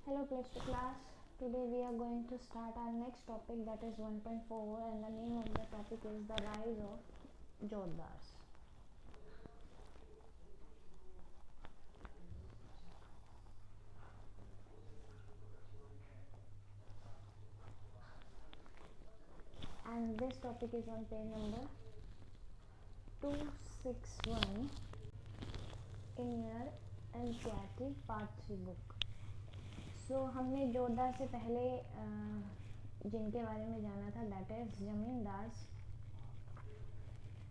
Hello plus two class. Today we are going to start our next topic, that is 1.4, and the name of the topic is the rise of Jodhars. And this topic is on page number 261 in your NCERT Part 3 book. So हमने जोरदार से पहले जिनके बारे में जाना था, that is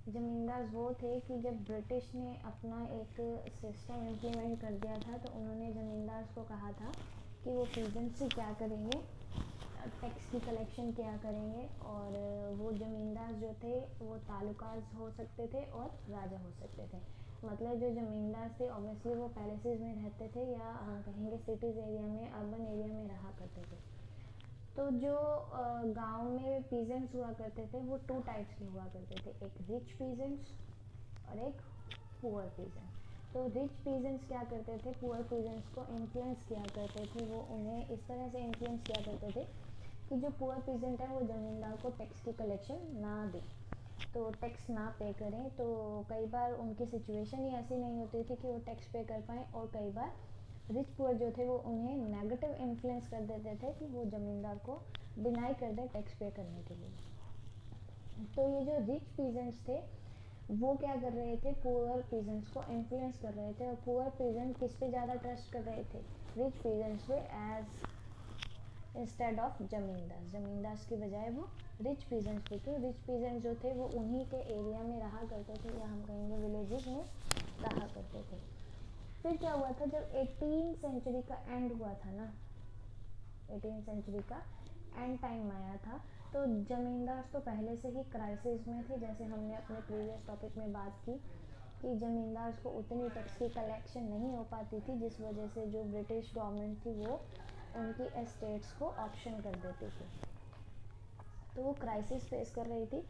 जमींदार वो थे कि जब ब्रिटिश ने अपना एक सिस्टम इम्प्लीमेंट कर दिया था तो उन्होंने जमींदार को कहा था कि वो पीजेंट से क्या करेंगे, टैक्स की कलेक्शन क्या करेंगे। और वो जमींदार जो थे वो तालुकाज हो सकते थे और राजा हो सकते थे। मतलब जो जमींदार थे ऑब्वियसली वो पैलेसेस में रहते थे या हम कहेंगे सिटीज़ एरिया में, अर्बन एरिया में रहा करते थे। तो जो गांव में पीजेंट्स हुआ करते थे वो टू टाइप्स के हुआ करते थे, एक रिच पीजेंट्स और एक पुअर पीजेंट। तो रिच पीजेंट्स क्या करते थे, पुअर पीजेंट्स को इन्फ्लुएंस किया करते थे। वो उन्हें इस तरह से इन्फ्लुएंस किया करते थे कि जो पुअर पीजेंट है वो ज़मींदार को टैक्स की कलेक्शन ना दे, तो टैक्स ना पे करें। तो कई बार उनकी सिचुएशन ही ऐसी नहीं होती थी कि वो टैक्स पे कर पाएँ, और कई बार रिच पुअर जो थे वो उन्हें नेगेटिव इन्फ्लुएंस कर देते थे कि वो ज़मींदार को डिनाई कर दे टैक्स पे करने के लिए। तो ये जो रिच पीजेंट्स थे वो क्या कर रहे थे, पुअर पीजेंट्स को इन्फ्लुएंस कर रहे थे। और पुअर पीजेंट किस पे ज़्यादा ट्रस्ट कर रहे थे, रिच पीजेंट्स पे, एज इंस्टेड ऑफ जमींदार्स की बजाय वो रिच पीजेंट्स पे। तो रिच पीजेंट्स जो थे वो उन्हीं के एरिया में रहा करते थे, या हम कहेंगे विलेजेस में रहा करते थे। फिर क्या हुआ था, जब 18th सेंचुरी का एंड हुआ था ना, 18th सेंचुरी का एंड टाइम आया था, तो जमींदार तो पहले से ही क्राइसिस में थे। जैसे हमने अपने प्रीवियस टॉपिक में बात की कि जमींदार को उतनी टैक्स की कलेक्शन नहीं हो पाती थी, जिस वजह से जो ब्रिटिश गवर्नमेंट थी वो उनकी एस्टेट्स को ऑप्शन कर देती थी। तो वो क्राइसिस फेस कर रही थी।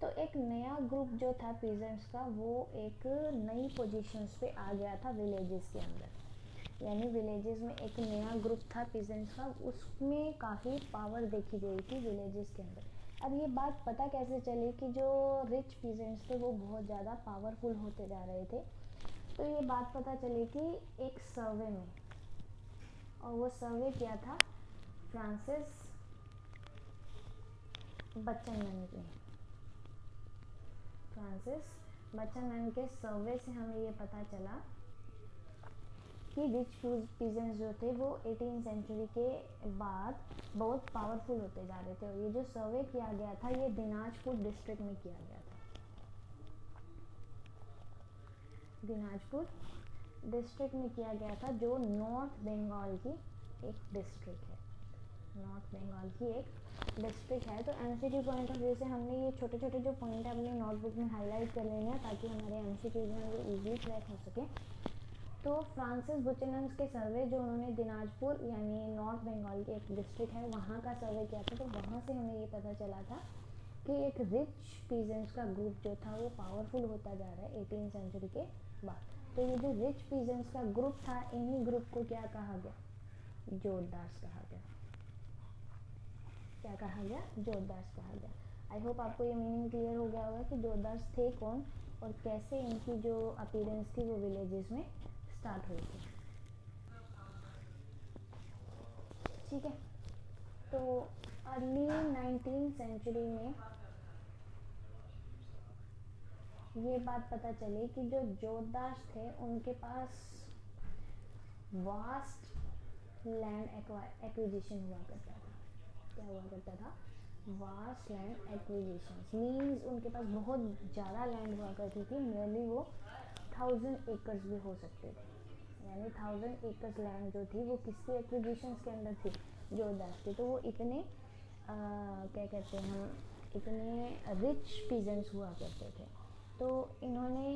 तो एक नया ग्रुप जो था पीजेंट्स का, वो एक नई पोजीशंस पे आ गया था विलेजेस के अंदर। यानी विलेजेस में एक नया ग्रुप था पीजेंट्स का, उसमें काफ़ी पावर देखी गई थी विलेजेस के अंदर। अब ये बात पता कैसे चली कि जो रिच पीजेंट्स थे वो बहुत ज़्यादा पावरफुल होते जा रहे थे। तो ये बात पता चली थी एक सर्वे में, और वो सर्वे किया था फ्रांसिस बच्चनमैन ने। फ्रांसिस बच्चनमैन के सर्वे से हमें ये पता चला कि रिच पीजेंट्स जो थे वो 18th सेंचुरी के बाद बहुत पावरफुल होते जा रहे थे। और ये जो सर्वे किया गया था ये दिनाजपुर डिस्ट्रिक्ट में किया गया था। दिनाजपुर डिस्ट्रिक्ट में किया गया था, जो नॉर्थ बंगाल की एक डिस्ट्रिक्ट है। नॉर्थ बंगाल की एक डिस्ट्रिक्ट है। तो एमसीक्यू पॉइंट ऑफ व्यू से हमने ये छोटे छोटे जो पॉइंट है अपने नोटबुक में हाईलाइट कर लेने हैं, ताकि हमारे एमसीक्यूज में वो ईजिली ट्रैक हो सके। तो फ्रांसिस बुचनन के सर्वे जो उन्होंने दिनाजपुर यानी नॉर्थ बंगाल की एक डिस्ट्रिक्ट है वहाँ का सर्वे किया था, तो वहाँ से हमें ये पता चला था कि एक रिच पीजेंट्स का ग्रुप जो था वो पावरफुल होता जा रहा है 18th सेंचुरी के बाद। तो ये जो रिच पीजेंट्स का ग्रुप था, इन्हीं ग्रुप को क्या कहा गया, जोरदार्स कहा गया। क्या कहा गया, जोरदार्स कहा गया। आई होप आपको ये मीनिंग क्लियर हो गया होगा कि जोरदार्स थे कौन और कैसे इनकी जो अपीयरेंस थी वो विलेजेस में स्टार्ट हुई थी। ठीक है, तो अर्ली 19th सेंचुरी में ये बात पता चली कि जो जोरदार्स थे उनके पास वास्ट लैंड एक्विजिशन हुआ करता था। क्या हुआ करता था, वास्ट लैंड एक्विजिशन मीन्स उनके पास बहुत ज़्यादा लैंड हुआ करती थी। नियरली वो 1000 एकर्स भी हो सकते थे। यानी 1000 एकर्स लैंड जो थी वो किसकी एक्विजिशन के अंदर थी, जोरदास थी। तो वो इतने क्या कहते हैं हम, इतने रिच पीजेंट्स हुआ करते थे। तो इन्होंने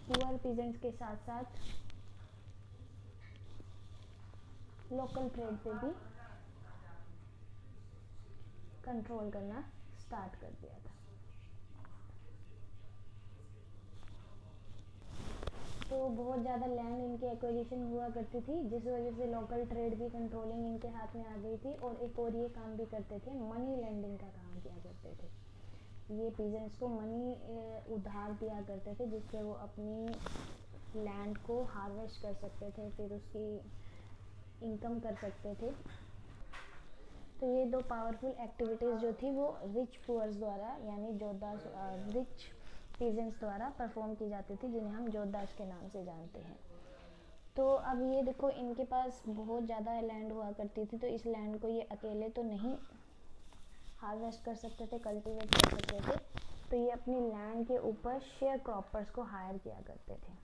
पुअर पीजेंट्स के साथ साथ लोकल ट्रेड पे भी कंट्रोल करना स्टार्ट कर दिया था। तो बहुत ज़्यादा लैंड इनकी एक्विजिशन हुआ करती थी, जिस वजह से लोकल ट्रेड भी कंट्रोलिंग इनके हाथ में आ गई थी। और एक और ये काम भी करते थे, मनी लेंडिंग का काम किया करते थे। ये पीजेंट्स को मनी उधार दिया करते थे, जिससे वो अपनी लैंड को हार्वेस्ट कर सकते थे, फिर उसकी इनकम कर सकते थे। तो ये दो पावरफुल एक्टिविटीज़ जो थी वो रिच पुअर्स द्वारा, यानी जोतदार्स, रिच पीजेंट्स द्वारा परफॉर्म की जाती थी, जिन्हें हम जोतदार्स के नाम से जानते हैं। तो अब ये देखो, इनके पास बहुत ज़्यादा लैंड हुआ करती थी, तो इस लैंड को ये अकेले तो नहीं हार्वेस्ट कर सकते थे, कल्टीवेट कर सकते थे। तो ये अपनी लैंड के ऊपर शेयर क्रॉपर्स को हायर किया करते थे।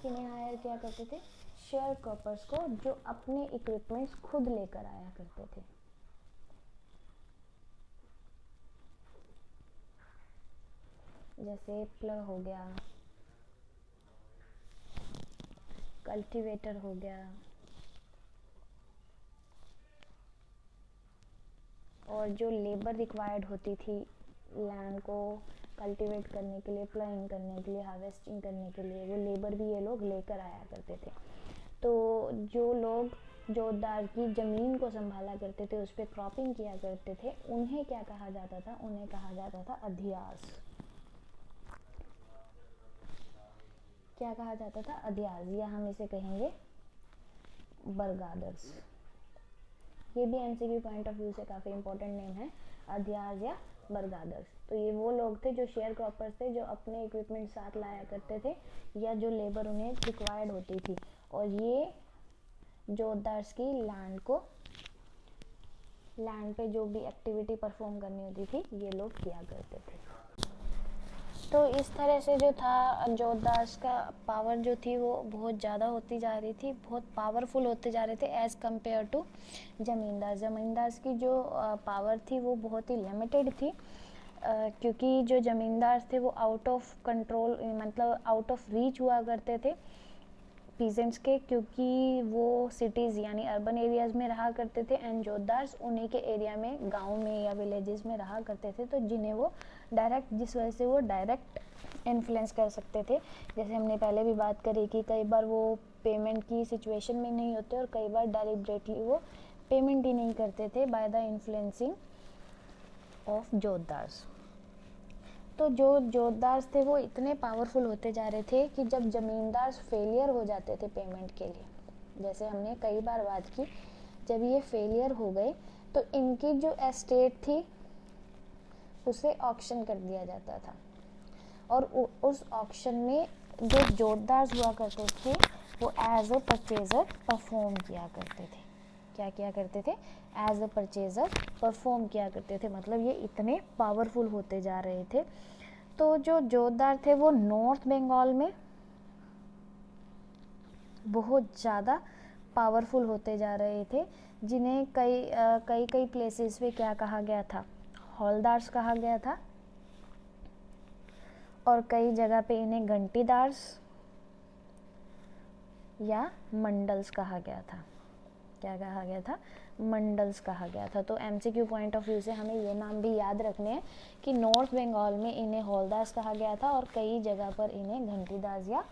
किन्हें हायर किया करते थे? शेयर क्रॉपर्स को, जो अपने इक्विपमेंट्स खुद लेकर आया करते थे। जैसे प्लग हो गया, कल्टीवेटर हो गया, और जो लेबर रिक्वायर्ड होती थी लैंड को कल्टीवेट करने के लिए, प्लाइंग करने के लिए, हार्वेस्टिंग करने के लिए, वो लेबर भी ये लोग लेकर आया करते थे। तो जो लोग जोतदार की ज़मीन को संभाला करते थे, उस पर क्रॉपिंग किया करते थे, उन्हें क्या कहा जाता था? उन्हें कहा जाता था अधियास। क्या कहा जाता था? अधियास, या हम इसे कहेंगे बरगादर्स। ये भी एमसीक्यू पॉइंट ऑफ व्यू से काफ़ी इंपॉर्टेंट नेम है, अधियास या बरगादर्स। तो ये वो लोग थे जो शेयर क्रॉपर्स थे, जो अपने इक्विपमेंट साथ लाया करते थे, या जो लेबर उन्हें रिक्वायर्ड होती थी, और ये जोतदार्स की लैंड पे जो भी एक्टिविटी परफॉर्म करनी होती थी, ये लोग किया करते थे। तो इस तरह से जो था, जोतदार्स का पावर जो थी वो बहुत ज़्यादा होती जा रही थी, बहुत पावरफुल होते जा रहे थे एज़ कम्पेयर टू ज़मींदार्स की जो पावर थी वो बहुत ही लिमिटेड थी, क्योंकि जो ज़मींदार थे वो आउट ऑफ कंट्रोल, मतलब आउट ऑफ रीच हुआ करते थे पीजेंट्स के, क्योंकि वो सिटीज़ यानी अर्बन एरियाज़ में रहा करते थे, एंड जोतदार्स उन्हीं के एरिया में, गांव में या विलेजेस में रहा करते थे, तो जिन्हें वो जिस वजह से वो डायरेक्ट इन्फ्लुएंस कर सकते थे। जैसे हमने पहले भी बात करी कि कई बार वो पेमेंट की सिचुएशन में नहीं होते, और कई बार डेलिबरेटली वो पेमेंट ही नहीं करते थे बाय द इन्फ्लुएंसिंग ऑफ जोतदार्स। तो जो जोतदार्स थे वो इतने पावरफुल होते जा रहे थे कि जब ज़मींदार फेलियर हो जाते थे पेमेंट के लिए, जैसे हमने कई बार बात की, जब ये फेलियर हो गए तो इनकी जो एस्टेट थी उसे ऑक्शन कर दिया जाता था, और उस ऑक्शन में जो जोतदार्स हुआ करते थे वो एज अ परचेजर परफॉर्म किया करते थे। क्या किया करते थे? एज अ परचेजर परफॉर्म किया करते थे। मतलब ये इतने पावरफुल होते जा रहे थे। तो जो जोतदार थे वो नॉर्थ बंगाल में बहुत ज़्यादा पावरफुल होते जा रहे थे, जिन्हें कई प्लेसेस पे क्या कहा गया था? हौलदार्स कहा गया था, और कई जगह पे इन्हें घंटीदार्स या मंडल्स कहा गया था। क्या कहा गया था? मंडल्स कहा गया था। तो एमसीक्यू पॉइंट ऑफ व्यू से हमें ये नाम भी याद रखने हैं कि नॉर्थ बंगाल में इन्हें हौलदार्स कहा गया था, और कई जगह पर इन्हें घंटीदार्स या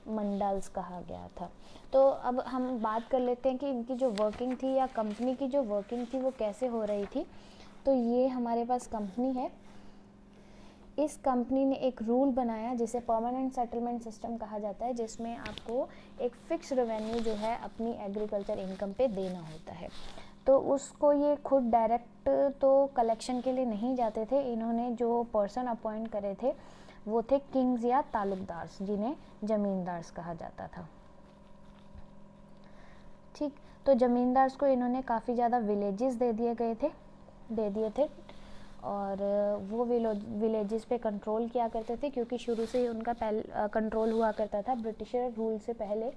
मंडल्स कहा गया था। तो अब हम बात कर लेते हैं कि इनकी जो वर्किंग थी, या कंपनी की जो वर्किंग थी, वो कैसे हो रही थी। तो ये हमारे पास कंपनी है, इस कंपनी ने एक रूल बनाया जिसे परमानेंट सेटलमेंट सिस्टम कहा जाता है, जिसमें आपको एक फिक्स रेवेन्यू जो है अपनी एग्रीकल्चर इनकम पे देना होता है। तो उसको ये खुद डायरेक्ट तो कलेक्शन के लिए नहीं जाते थे, इन्होंने जो पर्सन अपॉइंट करे थे वो थे किंग्स या तालुकदार्स, जिन्हें ज़मींदार्स कहा जाता था। ठीक, तो ज़मींदार्स को इन्होंने काफ़ी ज़्यादा विलेजेस दे दिए थे, और वो विलेजेस पे कंट्रोल किया करते थे, क्योंकि शुरू से ही उनका कंट्रोल हुआ करता था। ब्रिटिशर रूल से पहले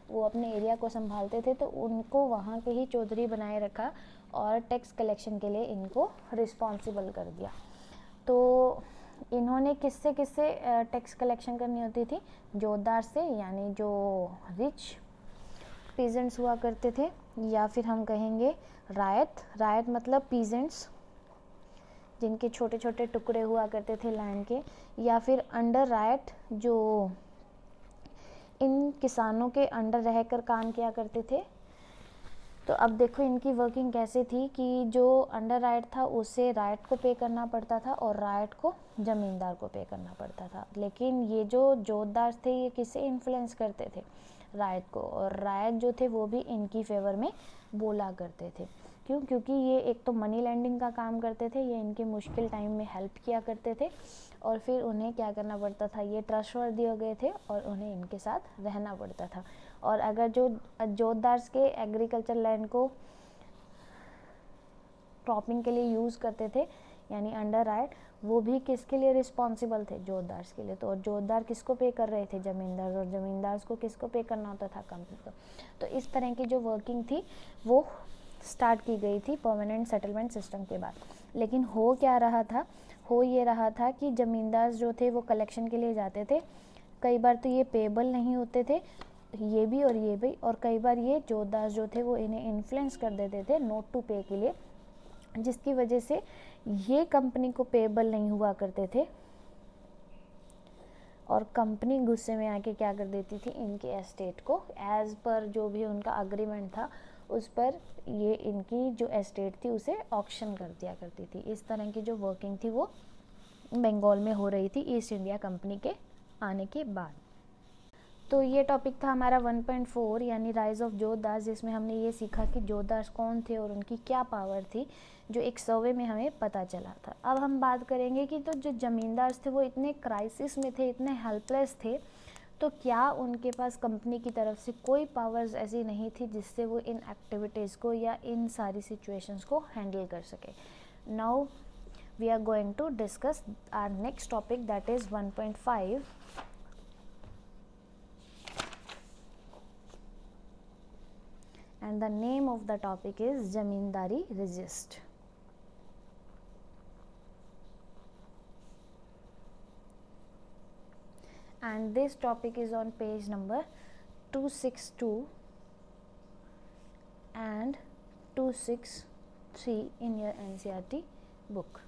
वो अपने एरिया को संभालते थे, तो उनको वहाँ के ही चौधरी बनाए रखा, और टैक्स कलेक्शन के लिए इनको रिस्पॉन्सिबल कर दिया। तो इन्होंने किससे टैक्स कलेक्शन करनी होती थी? जोतदार से, यानी जो रिच पीजेंट्स हुआ करते थे, या फिर हम कहेंगे रायत मतलब पीजेंट्स, जिनके छोटे छोटे टुकड़े हुआ करते थे लैंड के, या फिर अंडर राइट जो इन किसानों के अंडर रहकर काम किया करते थे। तो अब देखो इनकी वर्किंग कैसे थी कि जो अंडर राइट था उसे राइट को पे करना पड़ता था और राइट को ज़मींदार को पे करना पड़ता था। लेकिन ये जो जोतदार थे ये किसे इन्फ्लुएंस करते थे? राइट को, और राइट जो थे वो भी इनकी फेवर में बोला करते थे। क्यों? क्योंकि ये एक तो मनी लैंडिंग का काम करते थे, ये इनके मुश्किल टाइम में हेल्प किया करते थे, और फिर उन्हें क्या करना पड़ता था, ये ट्रस्टवर्दी हो गए थे और उन्हें इनके साथ रहना पड़ता था। और अगर जो जोतदार के एग्रीकल्चर लैंड को क्रॉपिंग के लिए यूज़ करते थे यानी अंडर राइट, वो भी किसके लिए रिस्पॉन्सिबल थे? जोतदार के लिए। तो जोतदार किसको पे कर रहे थे? ज़मींदार, और ज़मींदार को किसको पे करना होता था? कंपनी को। तो इस तरह की जो वर्किंग थी वो स्टार्ट की गई थी परमानेंट सेटलमेंट सिस्टम के बाद। लेकिन हो क्या रहा था? हो ये रहा था कि ज़मींदार जो थे वो कलेक्शन के लिए जाते थे, कई बार तो ये पेबल नहीं होते थे, ये भी और ये भी, और कई बार ये जोतदार जो थे वो इन्हें इन्फ्लुएंस कर देते थे नोट टू पे के लिए, जिसकी वजह से ये कंपनी को पेबल नहीं हुआ करते थे और कंपनी गुस्से में आके क्या कर देती थी, इनके एस्टेट को एज पर जो भी उनका अग्रीमेंट था उस पर ये इनकी जो एस्टेट थी उसे ऑक्शन कर दिया करती थी। इस तरह की जो वर्किंग थी वो बंगाल में हो रही थी ईस्ट इंडिया कंपनी के आने के बाद। तो ये टॉपिक था हमारा 1.4 यानी राइज ऑफ जोतदार, जिसमें हमने ये सीखा कि जोतदार कौन थे और उनकी क्या पावर थी, जो एक सर्वे में हमें पता चला था। अब हम बात करेंगे कि तो जो ज़मींदार थे वो इतने क्राइसिस में थे, इतने हेल्पलेस थे, तो क्या उनके पास कंपनी की तरफ से कोई पावर्स ऐसी नहीं थी जिससे वो इन एक्टिविटीज़ को या इन सारी सिचुएशंस को हैंडल कर सके। Now we are going to discuss our next topic, that is 1.5 and the name of the topic is Zamindari Resist. And this topic is on page number 262 and 263 in your NCERT book.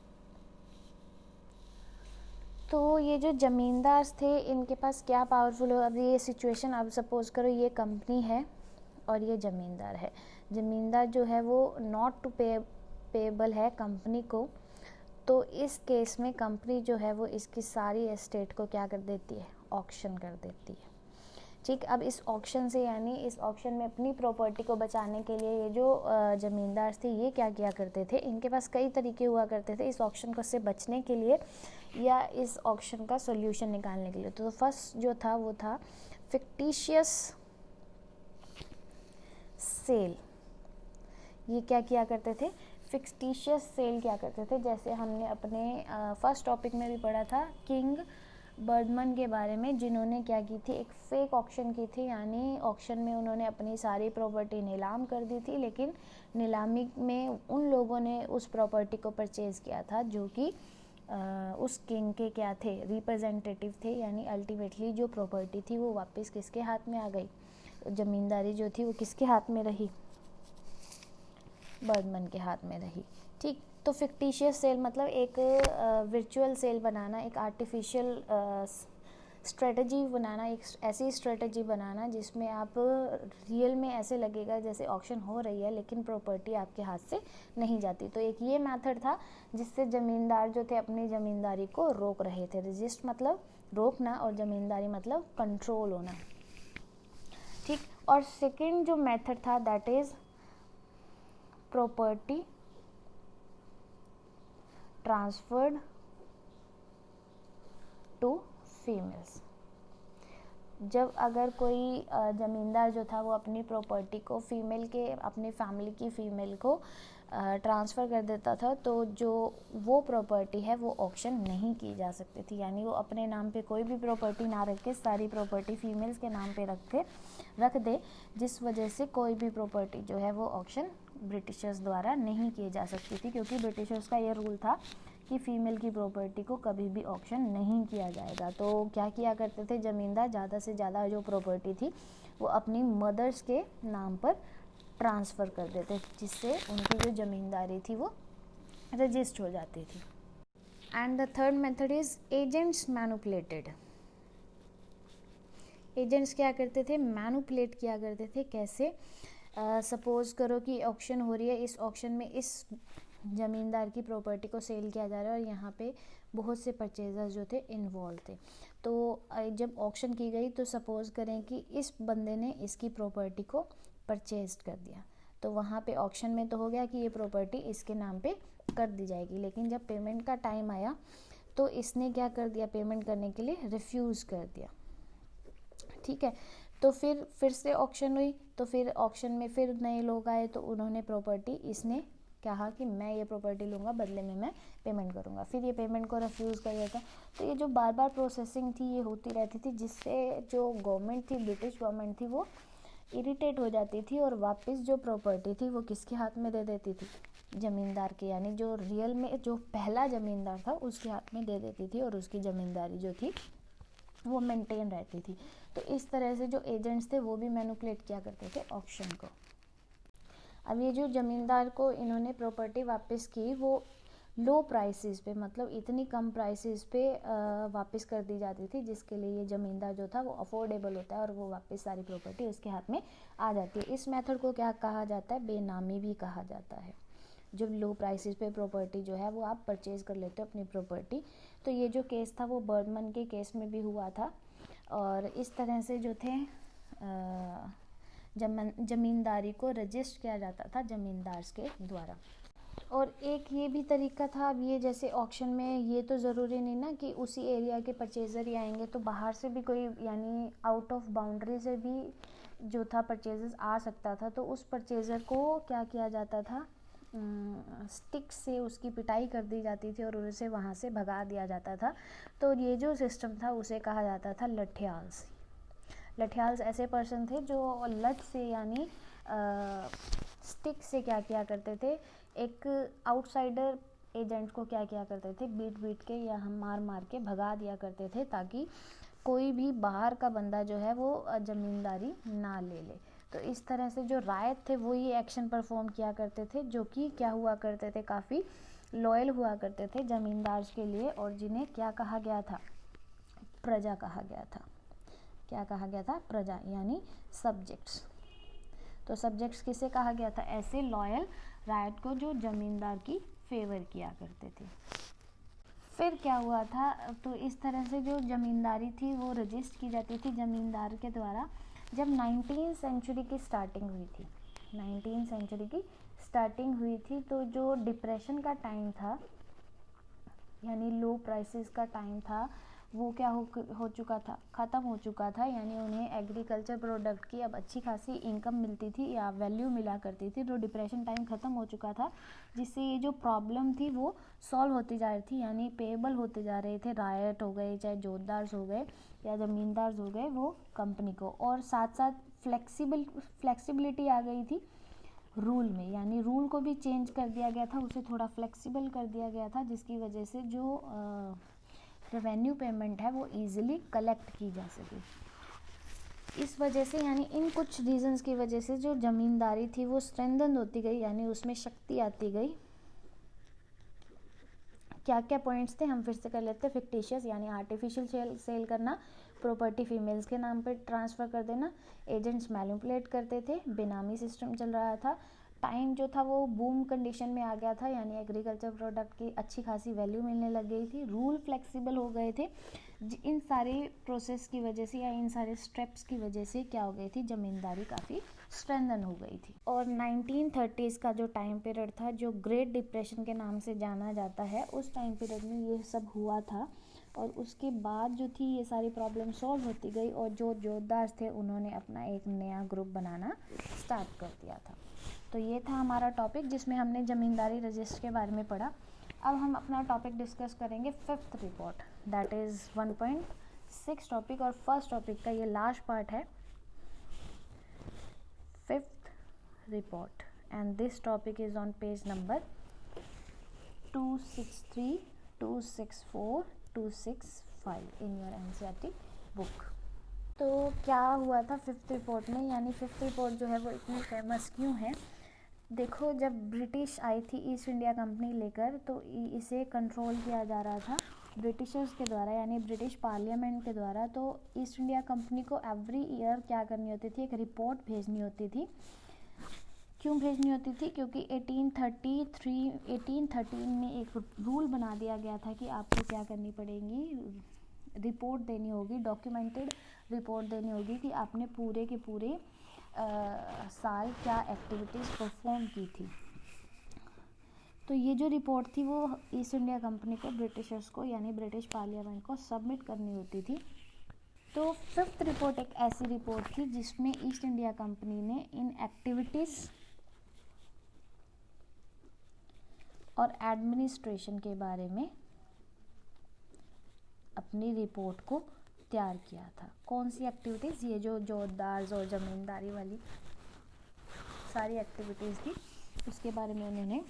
तो ये जो ज़मींदार थे इनके पास क्या powerful हो, अब ये सिचुएशन, अब सपोज करो ये कंपनी है और ये ज़मींदार है। ज़मींदार जो है वो नॉट टू पेबल है कंपनी को, तो इस केस में कंपनी जो है वो इसकी सारी एस्टेट को क्या कर देती है, ऑक्शन कर देती है। ठीक, अब इस ऑक्शन से यानी इस ऑक्शन में अपनी प्रॉपर्टी को बचाने के लिए ये जो ज़मींदार थे ये क्या किया करते थे, इनके पास कई तरीके हुआ करते थे इस ऑक्शन को से बचने के लिए या इस ऑक्शन का सोल्यूशन निकालने के लिए। तो फर्स्ट जो था वो था फिक्टिशियस सेल। ये क्या किया करते थे, फिक्टिशियस सेल क्या करते थे, जैसे हमने अपने फर्स्ट टॉपिक में भी पढ़ा था किंग बर्डमन के बारे में, जिन्होंने क्या की थी, एक फेक ऑक्शन की थी, यानी ऑक्शन में उन्होंने अपनी सारी प्रॉपर्टी नीलाम कर दी थी, लेकिन नीलामी में उन लोगों ने उस प्रॉपर्टी को परचेज़ किया था जो कि उस किंग के क्या थे, रिप्रेजेंटेटिव थे, यानी अल्टीमेटली जो प्रॉपर्टी थी वो वापस किसके हाथ में आ गई, ज़मींदारी जो थी वो किसके हाथ में रही, बर्डमन के हाथ में रही। ठीक, तो फिक्टिशियस सेल मतलब एक वर्चुअल सेल बनाना, एक आर्टिफिशियल स्ट्रेटजी बनाना, एक ऐसी स्ट्रेटजी बनाना जिसमें आप रियल में ऐसे लगेगा जैसे ऑक्शन हो रही है लेकिन प्रॉपर्टी आपके हाथ से नहीं जाती। तो एक ये मेथड था जिससे ज़मींदार जो थे अपनी ज़मींदारी को रोक रहे थे। रेजिस्ट मतलब रोकना और ज़मींदारी मतलब कंट्रोल होना। ठीक, और सेकेंड जो मेथड था that is property transferred to females. जब अगर कोई ज़मींदार जो था वो अपनी प्रॉपर्टी को फीमेल के, अपनी फैमिली की फ़ीमेल को ट्रांसफ़र कर देता था, तो जो वो प्रॉपर्टी है वो ऑक्शन नहीं की जा सकती थी, यानी वो अपने नाम पे कोई भी प्रॉपर्टी ना रख के सारी प्रॉपर्टी फीमेल्स के नाम पे रख दे, जिस वजह से कोई भी प्रॉपर्टी जो है वो ऑक्शन ब्रिटिशर्स द्वारा नहीं की जा सकती थी, क्योंकि ब्रिटिशर्स का ये रूल था कि फ़ीमेल की प्रॉपर्टी को कभी भी ऑक्शन नहीं किया जाएगा। तो क्या किया करते थे ज़मींदार, ज़्यादा से ज़्यादा जो प्रॉपर्टी थी वो अपनी मदर्स के नाम पर ट्रांसफ़र कर देते, जिससे उनकी जो ज़मींदारी थी वो रजिस्ट हो जाती थी। And the third method is agents manipulated. Agents क्या करते थे, मैनिपुलेट किया करते थे। कैसे? सपोज करो कि ऑक्शन हो रही है, इस ऑक्शन में इस ज़मींदार की प्रॉपर्टी को सेल किया जा रहा है और यहाँ पे बहुत से परचेजर्स जो थे इन्वॉल्व थे। तो जब ऑक्शन की गई तो सपोज करें कि इस बंदे ने इसकी प्रॉपर्टी को परचेज कर दिया, तो वहाँ पे ऑक्शन में तो हो गया कि ये प्रॉपर्टी इसके नाम पे कर दी जाएगी। लेकिन जब पेमेंट का टाइम आया तो इसने क्या कर दिया, पेमेंट करने के लिए रिफ्यूज़ कर दिया। ठीक है, तो फिर से ऑक्शन हुई, तो फिर ऑक्शन में फिर नए लोग आए, तो उन्होंने प्रॉपर्टी, इसने कहा कि मैं ये प्रॉपर्टी लूँगा, बदले में मैं पेमेंट करूँगा, फिर ये पेमेंट को रिफ्यूज़ कर देता। तो ये जो बार बार प्रोसेसिंग थी ये होती रहती थी, जिससे जो गवर्नमेंट थी, ब्रिटिश गवर्नमेंट थी, वो इरिटेट हो जाती थी और वापस जो प्रॉपर्टी थी वो किसके हाथ में दे देती थी, ज़मींदार के, यानी जो रियल में जो पहला ज़मींदार था उसके हाथ में दे देती थी और उसकी ज़मींदारी जो थी वो मेंटेन रहती थी। तो इस तरह से जो एजेंट्स थे वो भी मैनिपुलेट किया करते थे ऑक्शन को। अब ये जो ज़मींदार को इन्होंने प्रॉपर्टी वापस की, वो लो प्राइसेस पे, मतलब इतनी कम प्राइसेस पे वापस कर दी जाती थी, जिसके लिए ये ज़मींदार जो था वो अफोर्डेबल होता है और वो वापस सारी प्रॉपर्टी उसके हाथ में आ जाती है। इस मेथड को क्या कहा जाता है, बेनामी भी कहा जाता है। जब लो प्राइसेस पे प्रॉपर्टी जो है वो आप परचेज़ कर लेते हो अपनी प्रॉपर्टी। तो ये जो केस था वो बर्गमन के केस में भी हुआ था, और इस तरह से जो थे ज़मींदारी को रजिस्टर किया जाता था ज़मींदार के द्वारा। और एक ये भी तरीका था, अब ये जैसे ऑक्शन में ये तो ज़रूरी नहीं ना कि उसी एरिया के परचेज़र ही आएंगे, तो बाहर से भी कोई, यानी आउट ऑफ बाउंड्री से भी जो था परचेज़र आ सकता था। तो उस परचेज़र को क्या किया जाता था, स्टिक से उसकी पिटाई कर दी जाती थी और उसे वहाँ से भगा दिया जाता था। तो ये जो सिस्टम था उसे कहा जाता था लठियाल्स। लठियाल्स ऐसे पर्सन थे जो लठ से, यानी स्टिक से क्या किया करते थे, एक आउटसाइडर एजेंट को क्या किया करते थे, बीट के या हम मार के भगा दिया करते थे, ताकि कोई भी बाहर का बंदा जो है वो ज़मींदारी ना ले ले। तो इस तरह से जो रायत थे वो ये एक्शन परफॉर्म किया करते थे, जो कि क्या हुआ करते थे, काफ़ी लॉयल हुआ करते थे ज़मींदार के लिए, और जिन्हें क्या कहा गया था, प्रजा कहा गया था। क्या कहा गया था, प्रजा, यानी सब्जेक्ट्स। तो सब्जेक्ट्स किसे कहा गया था, ऐसे लॉयल रायत को जो ज़मींदार की फेवर किया करते थे। फिर क्या हुआ था, तो इस तरह से जो ज़मींदारी थी वो रजिस्टर की जाती थी ज़मींदार के द्वारा। जब 19वीं सेंचुरी की स्टार्टिंग हुई थी, 19वीं सेंचुरी की स्टार्टिंग हुई थी, तो जो डिप्रेशन का टाइम था, यानी लो प्राइसेस का टाइम था, वो क्या हो चुका था, ख़त्म हो चुका था। यानी उन्हें एग्रीकल्चर प्रोडक्ट की अब अच्छी खासी इनकम मिलती थी या वैल्यू मिला करती थी। तो डिप्रेशन टाइम ख़त्म हो चुका था, जिससे ये जो प्रॉब्लम थी वो सॉल्व होती जा रही थी, यानी पेएबल होते जा रहे थे। रायट हो गए, चाहे जोतदार हो गए या ज़मींदार हो गए, वो कंपनी को, और साथ साथ फ्लेक्सिबिलिटी आ गई थी रूल में, यानी रूल को भी चेंज कर दिया गया था, उसे थोड़ा फ्लेक्सिबल कर दिया गया था, जिसकी वजह से जो रेवेन्यू पेमेंट है वो इजीली कलेक्ट की जा सके। इस वजह से, यानी इन कुछ रीजंस की वजह से जो ज़मींदारी थी वो स्ट्रेंथन होती गई, यानी उसमें शक्ति आती गई। क्या क्या पॉइंट्स थे हम फिर से कर लेते हैं। फिक्टिशियस, यानी आर्टिफिशियल सेल करना, प्रॉपर्टी फीमेल्स के नाम पर ट्रांसफ़र कर देना, एजेंट्स मैनिपुलेट करते थे, बेनामी सिस्टम चल रहा था, टाइम जो था वो बूम कंडीशन में आ गया था, यानी एग्रीकल्चर प्रोडक्ट की अच्छी खासी वैल्यू मिलने लग गई थी, रूल फ्लेक्सिबल हो गए थे। इन सारे प्रोसेस की वजह से या इन सारे स्टेप्स की वजह से क्या हो गई थी, ज़मींदारी काफ़ी स्ट्रेंथन हो गई थी। और 1930s का जो टाइम पीरियड था, जो ग्रेट डिप्रेशन के नाम से जाना जाता है, उस टाइम पीरियड में ये सब हुआ था। और उसके बाद जो थी ये सारी प्रॉब्लम सॉल्व होती गई, और जो जोतदार थे उन्होंने अपना एक नया ग्रुप बनाना स्टार्ट कर दिया था। तो ये था हमारा टॉपिक, जिसमें हमने ज़मींदारी रजिस्टर के बारे में पढ़ा। अब हम अपना टॉपिक डिस्कस करेंगे fifth report, that is 1.6 topic, और फर्स्ट टॉपिक का ये लास्ट पार्ट है, fifth report, and this topic is on page number 263, 264, 265 in your NCERT book. तो क्या हुआ था फिफ्थ रिपोर्ट में, यानी फिफ्थ रिपोर्ट जो है वो इतनी फेमस क्यों है, देखो, जब ब्रिटिश आई थी ईस्ट इंडिया कंपनी लेकर, तो इसे कंट्रोल किया जा रहा था ब्रिटिशर्स के द्वारा, यानी ब्रिटिश पार्लियामेंट के द्वारा। तो ईस्ट इंडिया कंपनी को एवरी ईयर क्या करनी होती थी, एक रिपोर्ट भेजनी होती थी। क्यों भेजनी होती थी? क्योंकि 1813 में एक रूल बना दिया गया था कि आपको क्या करनी पड़ेगी, रिपोर्ट देनी होगी, डॉक्यूमेंटेड रिपोर्ट देनी होगी कि आपने पूरे के पूरे साल क्या एक्टिविटीज़ परफॉर्म की थी। तो ये जो रिपोर्ट थी वो ईस्ट इंडिया कंपनी को, ब्रिटिशर्स को, यानी ब्रिटिश पार्लियामेंट को सबमिट करनी होती थी। तो फिफ्थ रिपोर्ट एक ऐसी रिपोर्ट थी जिसमें ईस्ट इंडिया कंपनी ने इन एक्टिविटीज़ और एडमिनिस्ट्रेशन के बारे में अपनी रिपोर्ट को तैयार किया था। कौन सी एक्टिविटीज़? ये जो जोतदार और ज़मींदारी वाली सारी एक्टिविटीज़ थी, उसके बारे में उन्होंने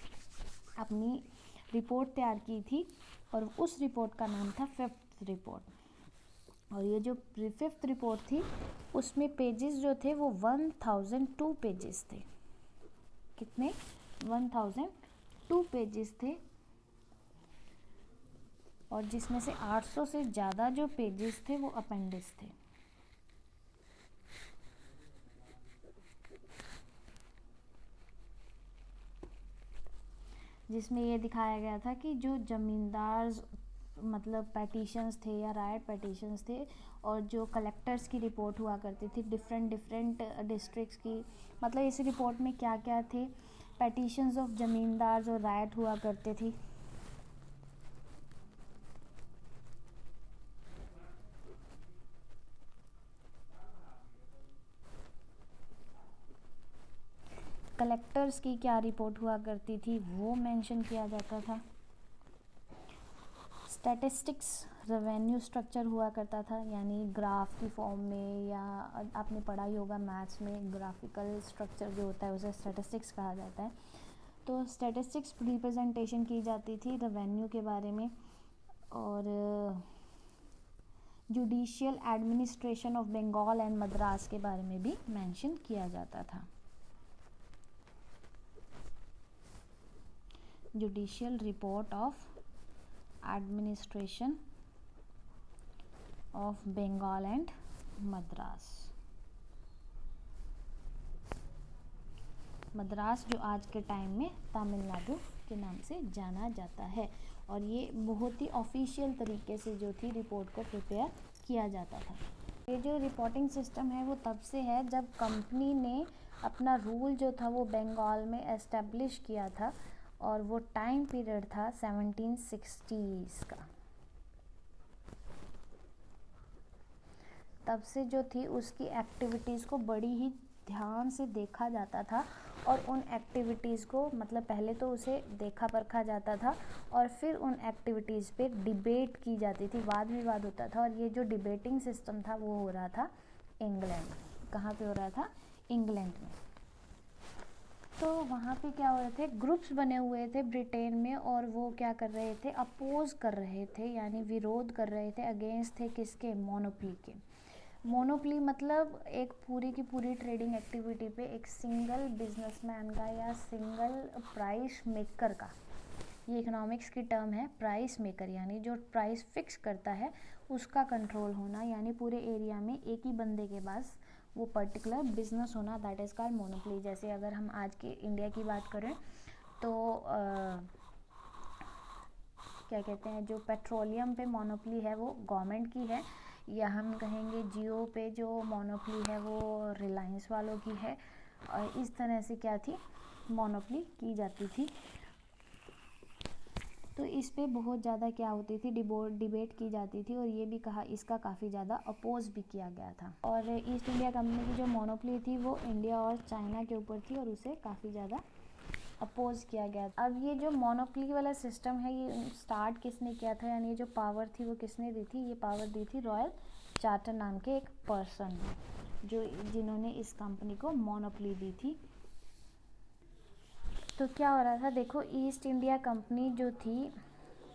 अपनी रिपोर्ट तैयार की थी, और उस रिपोर्ट का नाम था फिफ्थ रिपोर्ट। और ये जो फिफ्थ रिपोर्ट थी उसमें पेजेस जो थे वो 1002 पेजेस थे। कितने? 1002 पेजेस थे, और जिसमें से 800 से ज़्यादा जो पेजेस थे वो अपेंडिक्स थे। जिसमें ये दिखाया गया था कि जो ज़मींदार मतलब पेटिशंस थे या राइट पेटिशंस थे, और जो कलेक्टर्स की रिपोर्ट हुआ करती थी डिफरेंट डिस्ट्रिक्ट्स की, मतलब इस रिपोर्ट में क्या क्या थे, पेटिशंस ऑफ ज़मींदार और राइट हुआ करते थे। कलेक्टर्स की क्या रिपोर्ट हुआ करती थी वो मेंशन किया जाता था। स्टैटिस्टिक्स रेवेन्यू स्ट्रक्चर हुआ करता था, यानी ग्राफ की फॉर्म में, या आपने पढ़ा ही होगा मैथ्स में ग्राफिकल स्ट्रक्चर जो होता है उसे स्टैटिस्टिक्स कहा जाता है। तो स्टैटिस्टिक्स रिप्रेजेंटेशन की जाती थी रेवेन्यू के बारे में, और judicial administration of Bengal and Madras के बारे में भी मेंशन किया जाता था। Judicial report of administration of Bengal and Madras. Madras जो आज के टाइम में तमिलनाडु के नाम से जाना जाता है, और ये बहुत ही ऑफिशियल तरीके से जो थी रिपोर्ट को प्रिपेयर किया जाता था। ये जो रिपोर्टिंग सिस्टम है वो तब से है जब कंपनी ने अपना रूल जो था वो बंगाल में एस्टेब्लिश किया था, और वो टाइम पीरियड था 1760s का। तब से जो थी उसकी एक्टिविटीज़ को बड़ी ही ध्यान से देखा जाता था, और उन एक्टिविटीज़ को मतलब पहले तो उसे देखा परखा जाता था, और फिर उन एक्टिविटीज़ पे डिबेट की जाती थी, वाद विवाद होता था। और ये जो डिबेटिंग सिस्टम था वो हो रहा था इंग्लैंड। कहाँ पे हो रहा था? इंग्लैंड में। तो वहाँ पे क्या हो रहे थे, ग्रुप्स बने हुए थे ब्रिटेन में, और वो क्या कर रहे थे, अपोज कर रहे थे, यानी विरोध कर रहे थे, अगेंस्ट थे किसके? मोनोपली के। मोनोपली मतलब एक पूरी की पूरी ट्रेडिंग एक्टिविटी पे एक सिंगल बिजनेसमैन का या सिंगल प्राइस मेकर का, ये इकोनॉमिक्स की टर्म है, प्राइस मेकर, यानी जो प्राइस फिक्स करता है उसका कंट्रोल होना, यानी पूरे एरिया में एक ही बंदे के पास वो पर्टिकुलर बिजनेस होना, दैट इज़ कॉल्ड मोनोपली। जैसे अगर हम आज के इंडिया की बात करें तो क्या कहते हैं, जो पेट्रोलियम पे मोनोपली है वो गवर्नमेंट की है, या हम कहेंगे जियो पे जो मोनोपली है वो रिलायंस वालों की है, और इस तरह से क्या थी, मोनोपली की जाती थी। तो इस पे बहुत ज़्यादा क्या होती थी, डिबेट की जाती थी, और ये भी कहा इसका काफ़ी ज़्यादा अपोज भी किया गया था। और ईस्ट इंडिया कंपनी की जो मोनोपली थी वो इंडिया और चाइना के ऊपर थी, और उसे काफ़ी ज़्यादा अपोज किया गया। अब ये जो मोनोपली वाला सिस्टम है ये स्टार्ट किसने किया था, यानी ये जो पावर थी वो किसने दी थी? ये पावर दी थी रॉयल चार्टर नाम के एक पर्सन ने, जिन्होंने इस कंपनी को मोनोपली दी थी। तो क्या हो रहा था, देखो, ईस्ट इंडिया कंपनी जो थी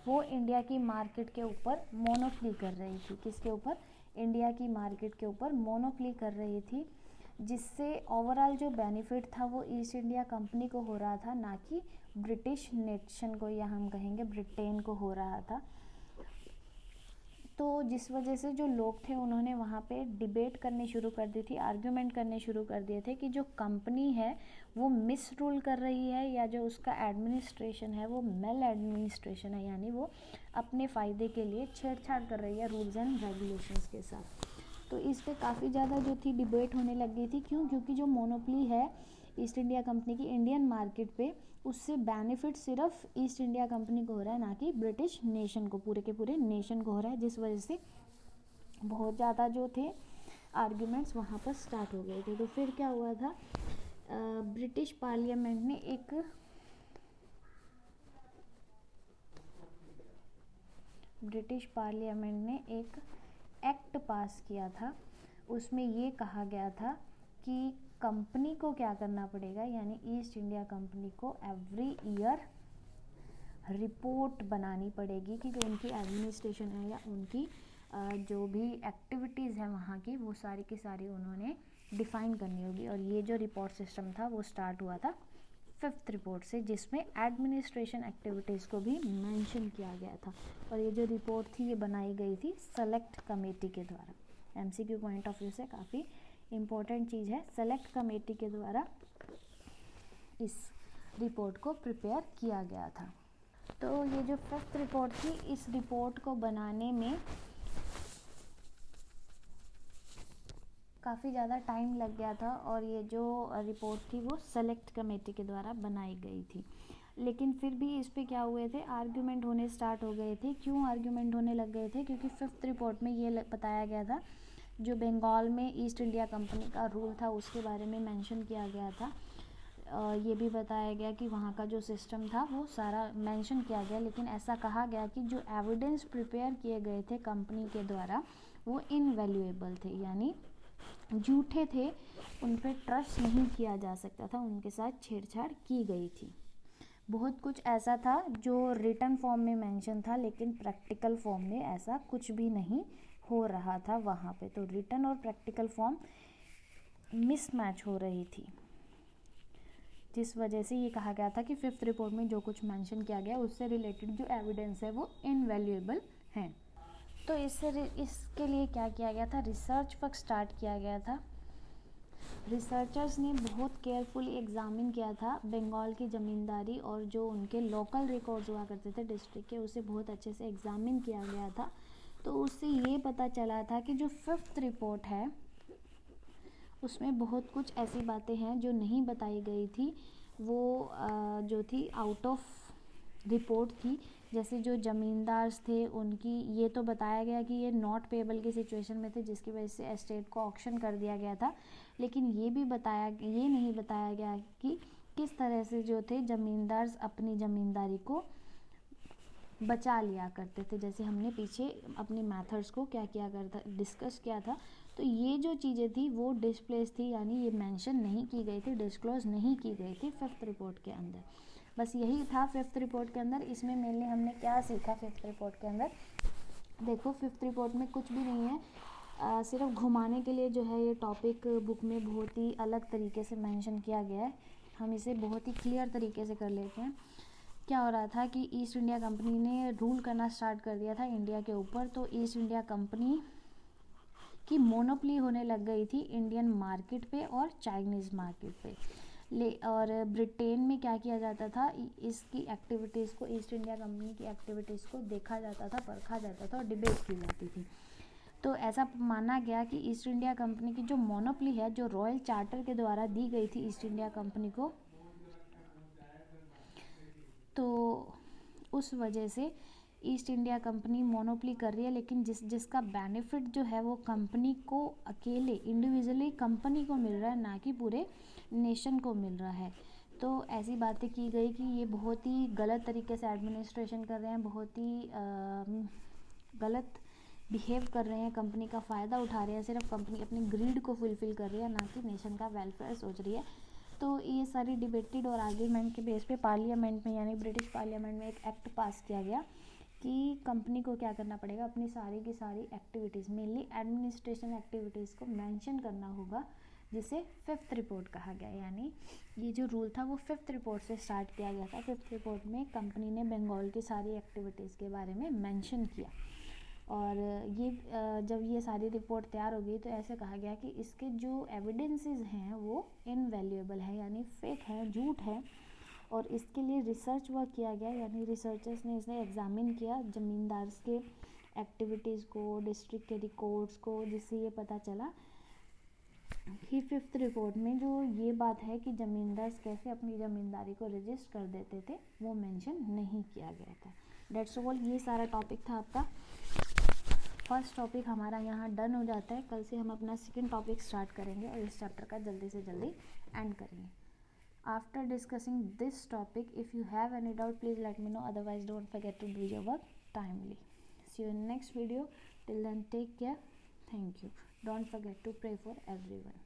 वो इंडिया की मार्केट के ऊपर मोनोपली कर रही थी। किसके ऊपर? इंडिया की मार्केट के ऊपर मोनोपली कर रही थी, जिससे ओवरऑल जो बेनिफिट था वो ईस्ट इंडिया कंपनी को हो रहा था, ना कि ब्रिटिश नेशन को, या हम कहेंगे ब्रिटेन को हो रहा था। तो जिस वजह से जो लोग थे उन्होंने वहाँ पे डिबेट करनी शुरू कर दी थी, आर्ग्यूमेंट करने शुरू कर दिए थे कि जो कंपनी है वो मिस रूल कर रही है, या जो उसका एडमिनिस्ट्रेशन है वो मेल एडमिनिस्ट्रेशन है, यानी वो अपने फ़ायदे के लिए छेड़छाड़ कर रही है रूल्स एंड रेगुलेशंस के साथ। तो इस पे काफ़ी ज़्यादा जो थी डिबेट होने लग गई थी। क्यों? क्योंकि जो मोनोपली है ईस्ट इंडिया कंपनी की इंडियन मार्केट पे, उससे बेनिफिट सिर्फ ईस्ट इंडिया कंपनी को हो रहा है, ना कि ब्रिटिश नेशन को, पूरे के पूरे नेशन को हो रहा है। जिस वजह से बहुत ज़्यादा जो थे आर्ग्यूमेंट्स वहाँ पर स्टार्ट हो गए थे। तो फिर क्या हुआ था, ब्रिटिश पार्लियामेंट ने एक एक्ट पास किया था। उसमें ये कहा गया था कि कंपनी को क्या करना पड़ेगा, यानी ईस्ट इंडिया कंपनी को एवरी ईयर रिपोर्ट बनानी पड़ेगी कि जो उनकी एडमिनिस्ट्रेशन है या उनकी जो भी एक्टिविटीज़ हैं वहाँ की, वो सारी की सारी उन्होंने डिफ़ाइन करनी होगी। और ये जो रिपोर्ट सिस्टम था वो स्टार्ट हुआ था 5th रिपोर्ट से, जिसमें एडमिनिस्ट्रेशन एक्टिविटीज़ को भी मेंशन किया गया था। और ये जो रिपोर्ट थी ये बनाई गई थी सेलेक्ट कमेटी के द्वारा। MCQ पॉइंट ऑफ व्यू से काफ़ी इम्पोर्टेंट चीज़ है, सेलेक्ट कमेटी के द्वारा इस रिपोर्ट को प्रिपेयर किया गया था। तो ये जो 5th रिपोर्ट थी, इस रिपोर्ट को बनाने में काफ़ी ज़्यादा टाइम लग गया था, और ये जो रिपोर्ट थी वो सेलेक्ट कमेटी के द्वारा बनाई गई थी। लेकिन फिर भी इस पे क्या हुए थे, आर्ग्यूमेंट होने स्टार्ट हो गए थे। क्यों आर्ग्यूमेंट होने लग गए थे? क्योंकि 5th रिपोर्ट में ये बताया गया था, जो बंगाल में ईस्ट इंडिया कंपनी का रूल था उसके बारे में मेंशन किया गया था। ये भी बताया गया कि वहाँ का जो सिस्टम था वो सारा मेंशन किया गया, लेकिन ऐसा कहा गया कि जो एविडेंस प्रिपेयर किए गए थे कंपनी के द्वारा वो इनवैल्यूएबल थे, यानी झूठे थे, उन पर ट्रस्ट नहीं किया जा सकता था, उनके साथ छेड़छाड़ की गई थी। बहुत कुछ ऐसा था जो रिटन फॉर्म में मेंशन था, लेकिन प्रैक्टिकल फॉर्म में ऐसा कुछ भी नहीं हो रहा था वहाँ पे। तो रिटन और प्रैक्टिकल फॉर्म मिसमैच हो रही थी, जिस वजह से ये कहा गया था कि 5th रिपोर्ट में जो कुछ मेंशन किया गया उससे रिलेटेड जो एविडेंस है वो इनवैल्यूएबल हैं। तो इसके लिए क्या किया गया था, रिसर्च वर्क स्टार्ट किया गया था। रिसर्चर्स ने बहुत केयरफुली एग्जामिन किया था बंगाल की ज़मींदारी, और जो उनके लोकल रिकॉर्ड्स हुआ करते थे डिस्ट्रिक्ट के, उसे बहुत अच्छे से एग्जामिन किया गया था। तो उससे ये पता चला था कि जो 5th रिपोर्ट है उसमें बहुत कुछ ऐसी बातें हैं जो नहीं बताई गई थी, वो जो थी आउट ऑफ रिपोर्ट थी। जैसे जो ज़मींदार्स थे उनकी, ये तो बताया गया कि ये नॉट पेएबल की सिचुएशन में थे, जिसकी वजह से एस्टेट को ऑक्शन कर दिया गया था। लेकिन ये नहीं बताया गया कि किस तरह से जो थे ज़मींदार्स अपनी ज़मींदारी को बचा लिया करते थे। जैसे हमने पीछे अपने मेथड्स को क्या किया करता डिस्कस किया था, तो ये जो चीज़ें थी वो डिस्प्लेस थी, यानी ये मेंशन नहीं की गई थी, डिस्क्लोज नहीं की गई थी 5th रिपोर्ट के अंदर। बस यही था 5th रिपोर्ट के अंदर। इसमें मेनली हमने क्या सीखा 5th रिपोर्ट के अंदर? देखो 5th रिपोर्ट में कुछ भी नहीं है, सिर्फ घुमाने के लिए जो है ये टॉपिक बुक में बहुत ही अलग तरीके से मेंशन किया गया है। हम इसे बहुत ही क्लियर तरीके से कर लेते हैं। क्या हो रहा था कि ईस्ट इंडिया कंपनी ने रूल करना स्टार्ट कर दिया था इंडिया के ऊपर। तो ईस्ट इंडिया कंपनी की मोनोपली होने लग गई थी इंडियन मार्केट पे और चाइनीज़ मार्केट पे। और ब्रिटेन में क्या किया जाता था, इसकी एक्टिविटीज़ को, ईस्ट इंडिया कंपनी की एक्टिविटीज़ को देखा जाता था, परखा जाता था और डिबेट की जाती थी। तो ऐसा माना गया कि ईस्ट इंडिया कंपनी की जो मोनोपली है, जो रॉयल चार्टर के द्वारा दी गई थी ईस्ट इंडिया कंपनी को, तो उस वजह से ईस्ट इंडिया कंपनी मोनोपली कर रही है, लेकिन जिसका बेनिफिट जो है वो कंपनी को अकेले इंडिविजुअली कंपनी को मिल रहा है, ना कि पूरे नेशन को मिल रहा है। तो ऐसी बातें की गई कि ये बहुत ही गलत तरीके से एडमिनिस्ट्रेशन कर रहे हैं, बहुत ही गलत बिहेव कर रहे हैं, कंपनी का फ़ायदा उठा रहे हैं, सिर्फ कंपनी अपनी ग्रीड को फुलफ़िल कर रही है, ना कि नेशन का वेलफेयर सोच रही है। तो ये सारी डिबेटेड और आर्ग्यूमेंट के बेस पे पार्लियामेंट में, यानी ब्रिटिश पार्लियामेंट में एक एक्ट पास किया गया कि कंपनी को क्या करना पड़ेगा, अपनी सारी की सारी एक्टिविटीज़, मेनली एडमिनिस्ट्रेशन एक्टिविटीज़ को मेंशन करना होगा, जिसे फिफ्थ रिपोर्ट कहा गया। यानी ये जो रूल था वो फिफ्थ रिपोर्ट से स्टार्ट किया गया था। फिफ्थ रिपोर्ट में कंपनी ने बंगाल की सारी एक्टिविटीज़ के बारे में मेंशन किया, और ये जब ये सारी रिपोर्ट तैयार हो गई तो ऐसे कहा गया कि इसके जो एविडेंसेस हैं वो इनवैल्यूएबल है, यानी फेक है, झूठ है। और इसके लिए रिसर्च वर्क किया गया, यानी रिसर्चर्स ने इसे एग्जामिन किया ज़मींदार के एक्टिविटीज़ को, डिस्ट्रिक्ट के रिकॉर्ड्स को, जिससे ये पता चला कि फिफ्थ रिपोर्ट में जो ये बात है कि ज़मींदार कैसे अपनी ज़मींदारी को रजिस्टर कर देते थे वो मेंशन नहीं किया गया था। डेट्स ऑल, ये सारा टॉपिक था आपका। फर्स्ट टॉपिक हमारा यहाँ डन हो जाता है। कल से हम अपना सेकंड टॉपिक स्टार्ट करेंगे और इस चैप्टर का जल्दी से जल्दी एंड करेंगे। After discussing this topic, if you have any doubt please let me know, otherwise don't forget to do your work timely. See you in next video. Till then, take care. Thank you. Don't forget to pray for everyone.